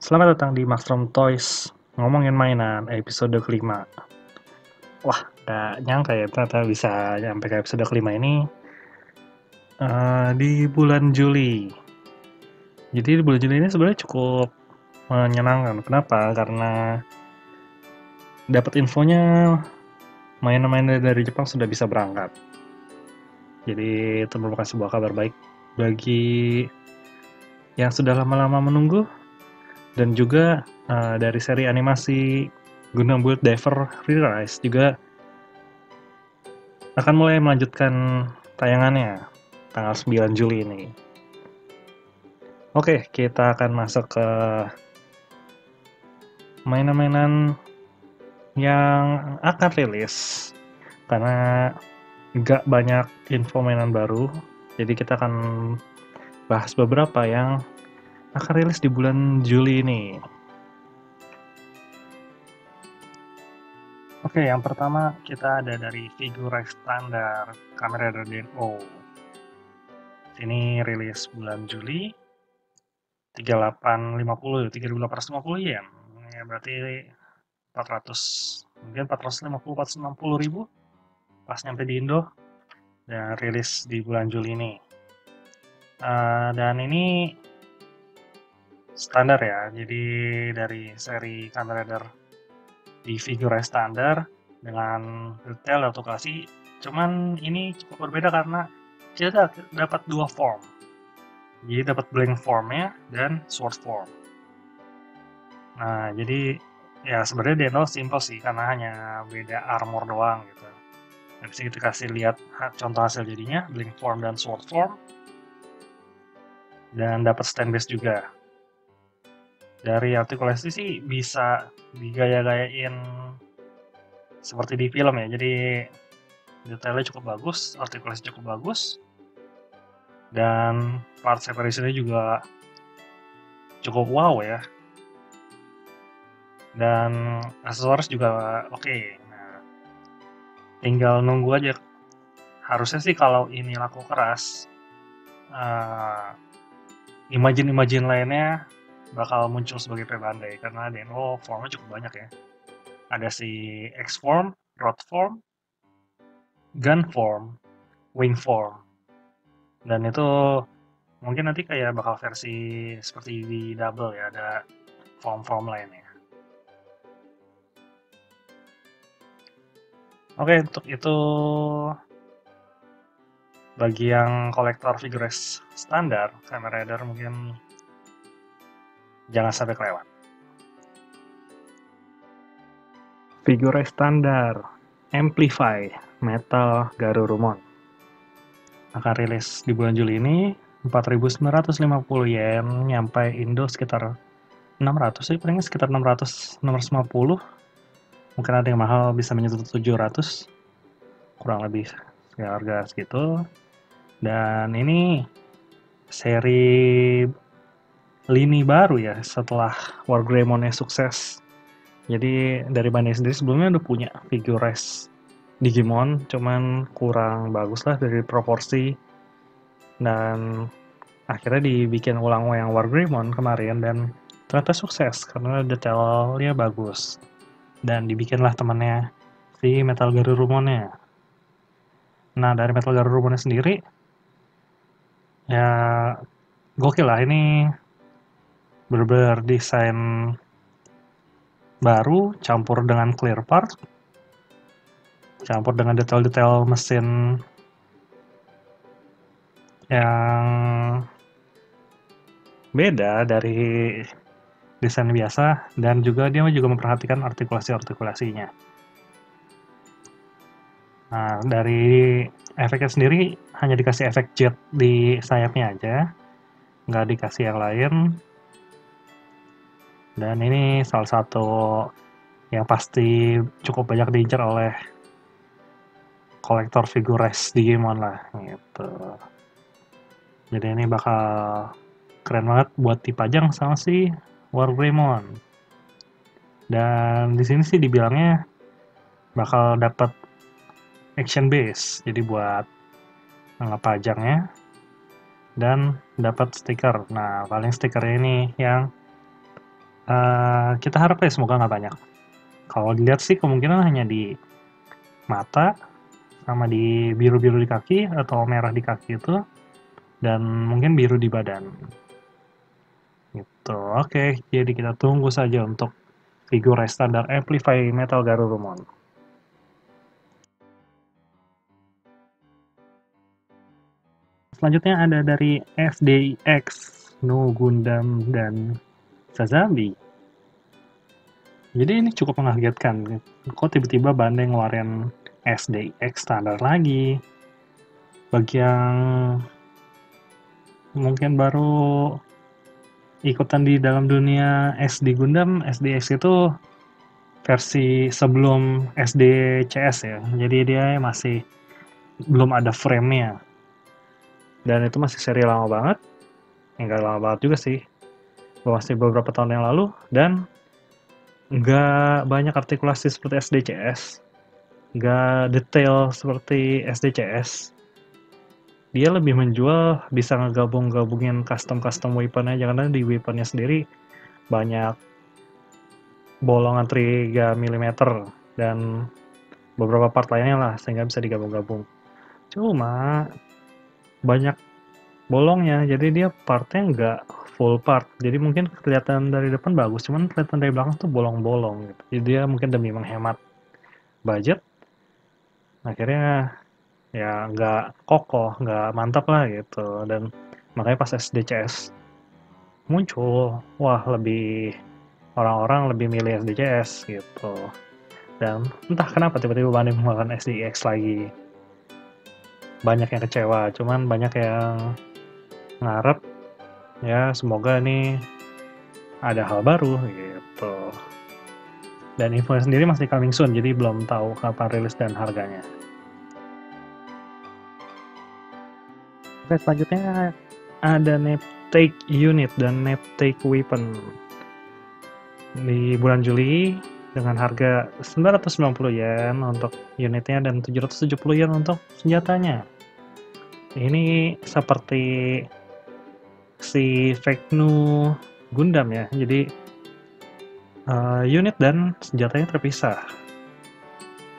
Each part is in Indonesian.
Selamat datang di Maxstrom Toys, ngomongin mainan episode kelima. Wah, gak nyangka ya ternyata bisa sampai ke episode kelima ini di bulan Juli. Jadi di bulan Juli ini sebenarnya cukup menyenangkan. Kenapa? Karena dapat infonya mainan-mainan dari Jepang sudah bisa berangkat. Jadi itu merupakan sebuah kabar baik bagi yang sudah lama-lama menunggu, dan juga dari seri animasi Gundam Build Diver Re-Rise juga akan mulai melanjutkan tayangannya tanggal 9 Juli ini. Oke, kita akan masuk ke mainan-mainan yang akan rilis karena nggak banyak info mainan baru, jadi kita akan bahas beberapa yang akan rilis di bulan Juli ini. Oke, yang pertama kita ada dari Figure Standar Kamen Rider Den-O. Ini rilis bulan Juli 3850 yen. Ya berarti 400, mungkin 450 ribu pas nyampe di Indo, dan rilis di bulan Juli ini. Dan ini standar ya, jadi dari seri Kamen Rider di Figure Standar dengan detail atau klasik. Cuman ini cukup berbeda karena kita dapat dua form. Jadi dapat blank formnya dan sword form. Nah, jadi ya sebenarnya Den-O simple sih karena hanya beda armor doang gitu. Dan bisa kita kasih lihat contoh hasil jadinya, blank form dan sword form. Dan dapat stand base juga. Dari artikulasi sih bisa digaya-gayain seperti di film ya. Jadi detailnya cukup bagus, artikulasi cukup bagus, dan part separation-nya juga cukup wow ya. Dan aksesoris juga oke. Nah, tinggal nunggu aja. Harusnya sih kalau ini laku keras, imajin-imajin lainnya bakal muncul sebagai pebandai karena Den-O formnya cukup banyak ya. Ada si X form, Rod form, Gun form, Wing form, dan itu mungkin nanti kayak bakal versi seperti di double ya, ada form-form lainnya. Oke, untuk itu bagi yang kolektor figures standar Kamen Rider mungkin jangan sampai kelewat. Figure standar Amplify Metal Garurumon akan rilis di bulan Juli ini 4.950 yen, nyampe Indo sekitar 600 sih, palingnya sekitar 600, 650. Mungkin ada yang mahal bisa menyentuh 700, kurang lebih harga segitu. Dan ini seri lini baru ya setelah Wargreymon-nya sukses. Jadi dari Bandai sendiri sebelumnya udah punya figures Digimon, cuman kurang bagus lah dari proporsi, dan akhirnya dibikin ulang yang Wargreymon kemarin dan ternyata sukses karena detailnya bagus, dan dibikinlah temannya si Metal Garurumon-nya. Nah, dari Metal Garurumon-nya sendiri ya gokil lah, ini bener-bener desain baru campur dengan clear part, campur dengan detail-detail mesin yang beda dari desain biasa, dan juga dia juga memperhatikan artikulasinya. Nah, dari efeknya sendiri hanya dikasih efek jet di sayapnya aja, nggak dikasih yang lain. Dan ini salah satu yang pasti cukup banyak diincar oleh kolektor figures Digimon lah gitu. Jadi ini bakal keren banget buat dipajang sama si Wargreymon. Dan di sini sih dibilangnya bakal dapat action base, jadi buat ngepajangnya dan dapat stiker. Nah, paling stikernya ini yang Kita harap ya semoga nggak banyak. Kalau dilihat sih kemungkinan hanya di mata, sama di biru-biru di kaki, atau merah di kaki itu, dan mungkin biru di badan. Gitu. Oke, jadi kita tunggu saja untuk figur standar Amplify Metal Garurumon. Selanjutnya ada dari SDX, No Gundam, dan Sazabi. Jadi ini cukup mengagetkan. Kok tiba-tiba Bandai ngeluarin SDX standar lagi? Bagi yang mungkin baru ikutan di dalam dunia SD Gundam, SDX itu versi sebelum SDCS ya. Jadi dia masih belum ada frame-nya. Dan itu masih seri lama banget. Enggak lama banget juga sih. Masih beberapa tahun yang lalu. Dan nggak banyak artikulasi seperti SDCS. Nggak detail seperti SDCS. Dia lebih menjual bisa ngegabungin custom weapon aja. Karena di weaponnya sendiri banyak bolongan 3 mm dan beberapa part lainnya lah sehingga bisa digabung-gabung. Cuma banyak bolongnya, jadi dia partnya nggak full part. Jadi mungkin kelihatan dari depan bagus, cuman kelihatan dari belakang tuh bolong-bolong gitu. Jadi dia mungkin demi menghemat budget, akhirnya ya nggak kokoh, nggak mantap lah gitu. Dan makanya pas SDCS muncul, wah orang-orang lebih milih SDCS gitu. Dan entah kenapa tiba-tiba Bandai mengeluarkan SDX lagi. Banyak yang kecewa, cuman banyak yang ngarep ya semoga nih ada hal baru gitu. Dan info sendiri masih coming soon, jadi belum tahu kapan rilis dan harganya. Oke, selanjutnya ada Neptake Unit dan Neptake Weapon. Di bulan Juli dengan harga 990 yen untuk unitnya dan 770 yen untuk senjatanya. Ini seperti si Vecnu Gundam ya, jadi unit dan senjatanya terpisah.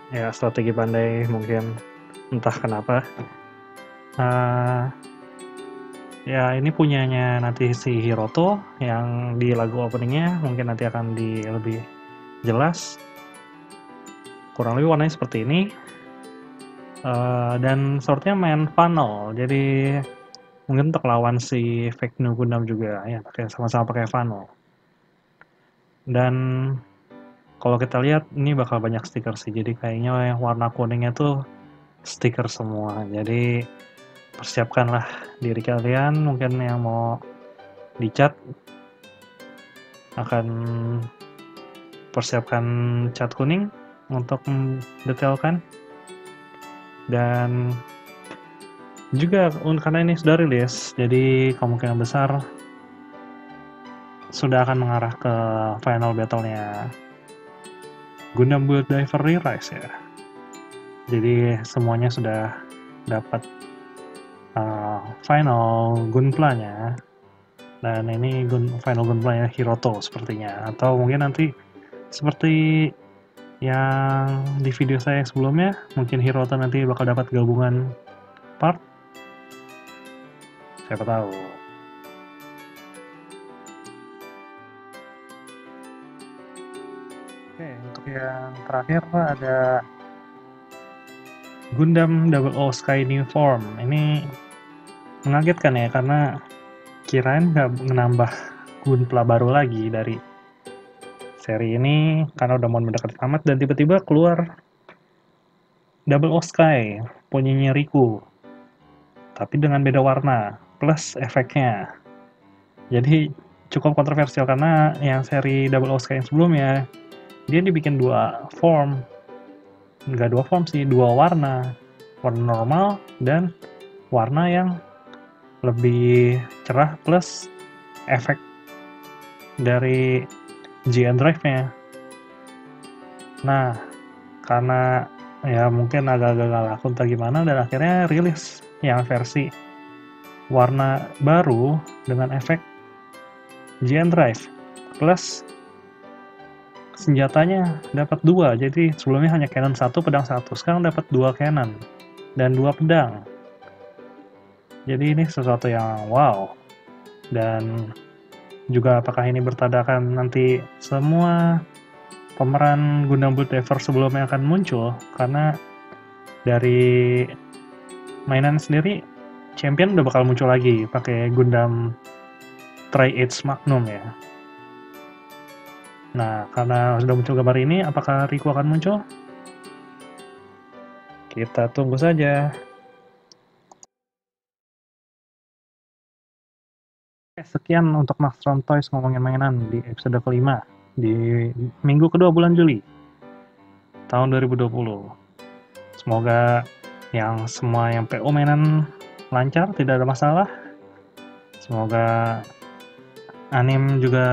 Ya, strategi Bandai mungkin entah kenapa. Ya, ini punyanya nanti si Hiroto yang di lagu openingnya mungkin nanti akan lebih jelas. Kurang lebih warnanya seperti ini. Dan swordnya main funnel, jadi mungkin untuk lawan si Vecnu Gundam juga ya, sama-sama pakai funnel. Dan kalau kita lihat ini bakal banyak stiker sih, jadi kayaknya yang warna kuningnya tuh stiker semua. Jadi persiapkanlah diri kalian, mungkin yang mau dicat akan persiapkan cat kuning untuk mendetailkan. Dan juga karena ini sudah rilis, jadi kemungkinan besar sudah akan mengarah ke final battle-nya Gundam Build Diver Re-Rise ya. Jadi semuanya sudah dapat final Gunpla-nya. Dan ini final Gunpla-nya Hiroto sepertinya. Atau mungkin nanti seperti yang di video saya sebelumnya, mungkin Hiroto nanti bakal dapat gabungan part. Siapa tahu. Oke, untuk yang terakhir ada Gundam 00 Sky New Form. Ini mengagetkan ya, karena kirain nggak menambah Gunpla baru lagi dari seri ini, karena udah mau mendekati tamat, dan tiba-tiba keluar 00 Sky, punyanya Riku. Tapi dengan beda warna, plus efeknya. Jadi cukup kontroversial, karena yang seri 00 Sky yang sebelumnya, dia dibikin dua form. Nggak dua form sih, dua warna. Warna normal dan warna yang lebih cerah plus efek dari GN Drive-nya. Nah, karena ya mungkin agak-agak gak laku entah gimana, dan akhirnya rilis yang versi warna baru dengan efek GN Drive plus senjatanya dapat 2, jadi sebelumnya hanya cannon 1, pedang 1, sekarang dapat 2 cannon dan 2 pedang. Jadi ini sesuatu yang wow. Dan juga apakah ini bertandakan nanti semua pemeran Gundam Build Diver sebelumnya akan muncul, karena dari mainan sendiri champion udah bakal muncul lagi pakai Gundam Tri-Age Magnum ya. Nah, karena sudah muncul gambar ini, apakah Riku akan muncul? Kita tunggu saja. Sekian untuk Maxstrom Toys ngomongin mainan di episode kelima di minggu kedua bulan Juli tahun 2020. Semoga semua yang PO mainan lancar, tidak ada masalah. Semoga anim juga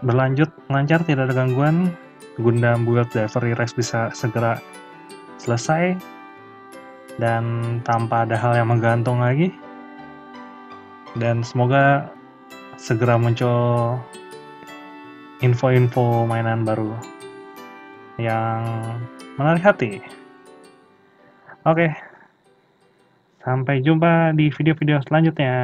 berlanjut lancar, tidak ada gangguan. Gundam Build Diver Race bisa segera selesai dan tanpa ada hal yang menggantung lagi. Dan semoga segera muncul info-info mainan baru yang menarik hati. Oke, sampai jumpa di video-video selanjutnya.